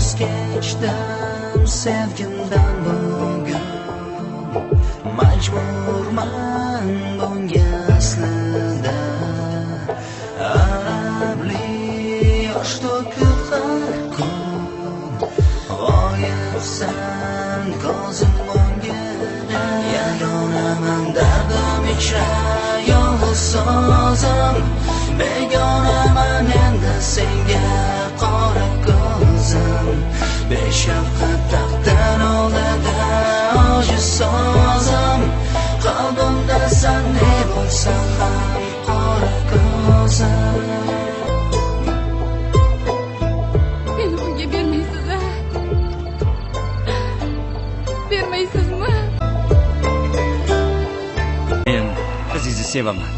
voz kechdim sevgimdan bugun. Majburman bunga aslida. Arabli yosh to'kib har kun g'oyibsan ko'zim o'ngida. Yagonaman dardim ichra yolg'iz sozim. Begonaman endi senga qora ko'zim. Beshafqat taxtdan oldida ojiz sozim. Qalbimda san ne bo'lsa ham qora ko'zim. Meni bunga bermaysiz-a? Bermaysizmi? Men qizingizni sevaman.